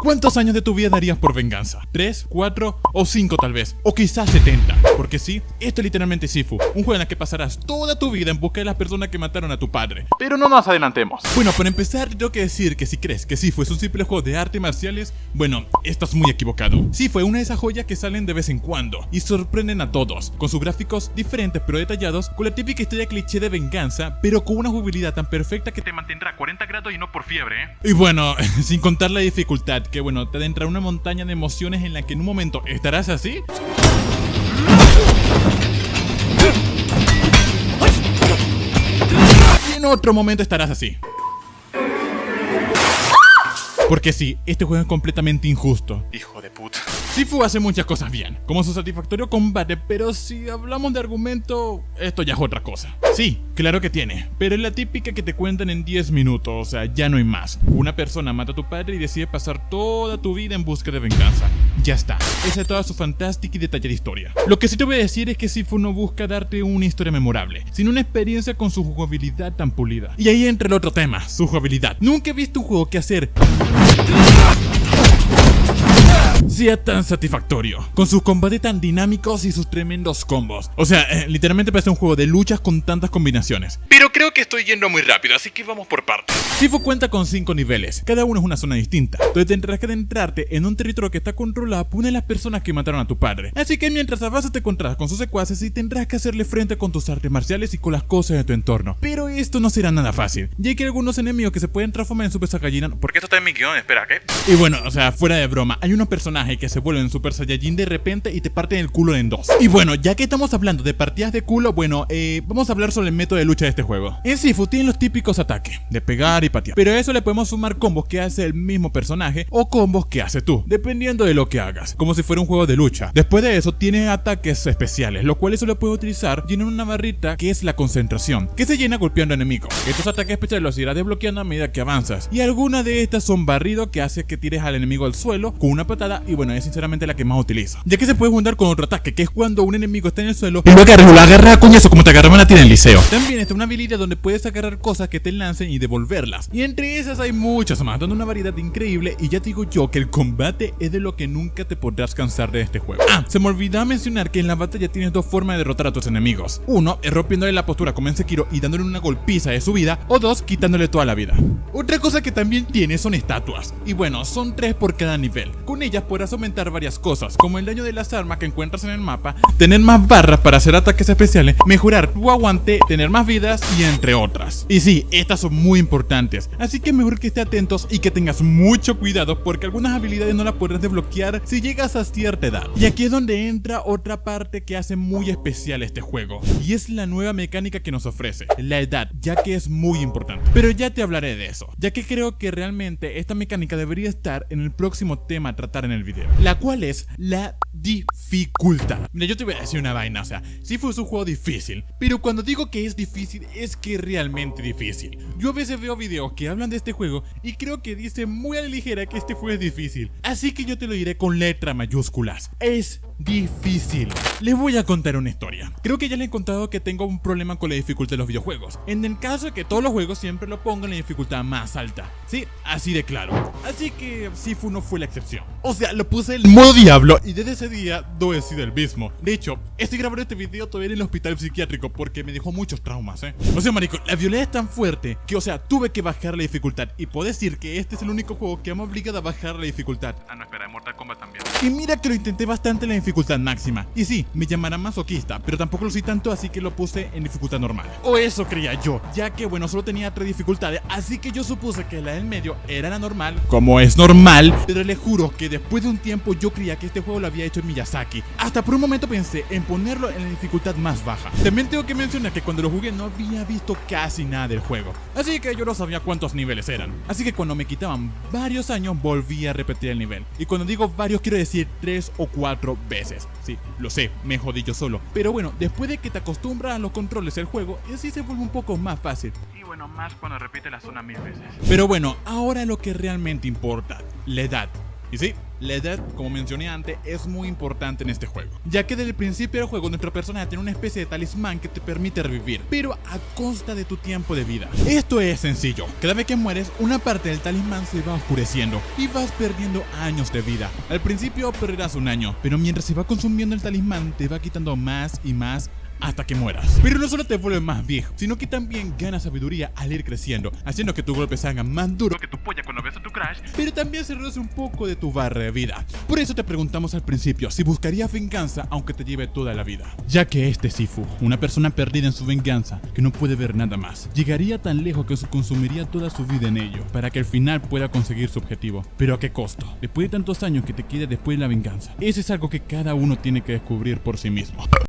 ¿Cuántos años de tu vida darías por venganza? ¿3, 4 o 5 tal vez? O quizás 70. Porque sí, esto es literalmente Sifu, un juego en el que pasarás toda tu vida en busca de las personas que mataron a tu padre. Pero no nos adelantemos. Bueno, para empezar tengo que decir que si crees que Sifu es un simple juego de artes marciales, bueno, estás muy equivocado. Sifu es una de esas joyas que salen de vez en cuando y sorprenden a todos, con sus gráficos diferentes pero detallados, con la típica historia cliché de venganza, pero con una jugabilidad tan perfecta que te mantendrá a 40 grados y no por fiebre, Y bueno, sin contar la dificultad, que bueno, te adentra una montaña de emociones en la que en un momento estarás así y en otro momento estarás así. Porque sí, este juego es completamente injusto. Hijo de puta. Sifu hace muchas cosas bien, como su satisfactorio combate, pero si hablamos de argumento, esto ya es otra cosa. Sí, claro que tiene, pero es la típica que te cuentan en 10 minutos, o sea, ya no hay más. Una persona mata a tu padre y decide pasar toda tu vida en busca de venganza. Ya está, esa es toda su fantástica y detallada historia. Lo que sí te voy a decir es que Sifu no busca darte una historia memorable, sino una experiencia con su jugabilidad tan pulida. Y ahí entra el otro tema, su jugabilidad. Nunca he visto un juego que hacer sea tan satisfactorio, con sus combates tan dinámicos y sus tremendos combos. O sea, literalmente parece un juego de luchas con tantas combinaciones. Pero creo que estoy yendo muy rápido, así que vamos por partes. Sifu cuenta con 5 niveles, cada uno es una zona distinta, donde tendrás que adentrarte en un territorio que está controlado por una de las personas que mataron a tu padre. Así que mientras avanzas te encontrarás con sus secuaces y tendrás que hacerle frente con tus artes marciales y con las cosas de tu entorno. Pero esto no será nada fácil, ya que hay algunos enemigos que se pueden transformar en Super Saiyajin. Porque esto está en mi guión, espera, ¿qué? Y bueno, o sea, fuera de broma, hay unos personajes que se vuelven Super Saiyajin de repente y te parten el culo en dos. Y bueno, ya que estamos hablando de partidas de culo, bueno, vamos a hablar sobre el método de lucha de este juego. En Sifu tienen los típicos ataques, de pegar y patear, pero a eso le podemos sumar combos que hace el mismo personaje o combos que hace tú, dependiendo de lo que hagas, como si fuera un juego de lucha. Después de eso tienes ataques especiales, los cuales solo puedes utilizar llenando una barrita que es la concentración, que se llena golpeando enemigos. Estos ataques especiales los irás desbloqueando a medida que avanzas, y algunas de estas son barrido, que hace que tires al enemigo al suelo con una patada, y bueno, es sinceramente la que más utilizo, ya que se puede juntar con otro ataque, que es cuando un enemigo está en el suelo y lo agarras a coñazo como te agarraban a ti en el liceo. También está una habilidad donde puedes agarrar cosas que te lancen y devolverlas, y entre esas hay muchas más, dando una variedad increíble. Y ya te digo yo que el combate es de lo que nunca te podrás cansar de este juego. Se me olvidaba mencionar que en la batalla tienes dos formas de derrotar a tus enemigos. Uno es rompiéndole la postura como en Sekiro y dándole una golpiza de su vida, o dos, quitándole toda la vida. Otra cosa que también tiene son estatuas, y bueno, son 3 por cada nivel. Con ellas podrás aumentar varias cosas, como el daño de las armas que encuentras en el mapa, tener más barras para hacer ataques especiales, mejorar tu aguante, tener más vidas y entre otras. Y sí, estas son muy importantes, así que mejor que estés atentos y que tengas mucho cuidado, porque algunas habilidades no las podrás desbloquear si llegas a cierta edad. Y aquí es donde entra otra parte que hace muy especial este juego, y es la nueva mecánica que nos ofrece, la edad, ya que es muy importante. Pero ya te hablaré de eso, ya que creo que realmente esta mecánica debería estar en el próximo tema a tratar en el video, la cual es la dificultad. Mira, yo te voy a decir una vaina, o sea, Sifu es un juego difícil, pero cuando digo que es difícil, es que es realmente difícil. Yo a veces veo videos que hablan de este juego y creo que dice muy a la ligera que este juego es difícil, así que yo te lo diré con letras mayúsculas. Es difícil. Les voy a contar una historia. Creo que ya les he contado que tengo un problema con la dificultad de los videojuegos, en el caso de que todos los juegos siempre lo pongan en la dificultad más alta. Sí, así de claro. Así que Sifu no fue la excepción. O sea, lo puse en modo diablo y desde ese día no he sido el mismo. De hecho, estoy grabando este video todavía en el hospital psiquiátrico porque me dejó muchos traumas, O sea, marico, la violencia es tan fuerte que, o sea, tuve que bajar la dificultad, y puedo decir que este es el único juego que me ha obligado a bajar la dificultad. Ah, no, espera, Mortal Kombat también. Y mira que lo intenté bastante en la dificultad máxima. Y sí, me llamarán masoquista, pero tampoco lo soy tanto, así que lo puse en dificultad normal. O eso creía yo, ya que bueno, solo tenía 3 dificultades, así que yo supuse que la del medio era la normal, como es normal. Pero les juro que después de un tiempo yo creía que este juego lo había hecho Miyazaki. Hasta por un momento pensé en ponerlo en la dificultad más baja. También tengo que mencionar que cuando lo jugué no había visto casi nada del juego, así que yo no sabía cuántos niveles eran. Así que cuando me quitaban varios años volví a repetir el nivel. Y cuando digo varios quiero decir 3 o 4 veces. Sí, lo sé, me jodí yo solo. Pero bueno, después de que te acostumbras a los controles del juego, así se vuelve un poco más fácil. Y bueno, más cuando repite la zona 1000 veces. Pero bueno, ahora lo que realmente importa, la edad. Y sí, la edad, como mencioné antes, es muy importante en este juego, ya que desde el principio del juego nuestro personaje tiene una especie de talismán que te permite revivir, pero a costa de tu tiempo de vida. Esto es sencillo, cada vez que mueres una parte del talismán se va oscureciendo y vas perdiendo años de vida. Al principio perderás un año, pero mientras se va consumiendo el talismán te va quitando más y más hasta que mueras. Pero no solo te vuelves más viejo, sino que también ganas sabiduría al ir creciendo, haciendo que tus golpes se hagan más duros que tu polla cuando ves a tu crush, pero también se reduce un poco de tu barra de vida. Por eso te preguntamos al principio si buscarías venganza aunque te lleve toda la vida, ya que este Sifu, una persona perdida en su venganza que no puede ver nada más, llegaría tan lejos que consumiría toda su vida en ello para que al final pueda conseguir su objetivo. Pero ¿a qué costo? Después de tantos años que te quede después de la venganza. Eso es algo que cada uno tiene que descubrir por sí mismo.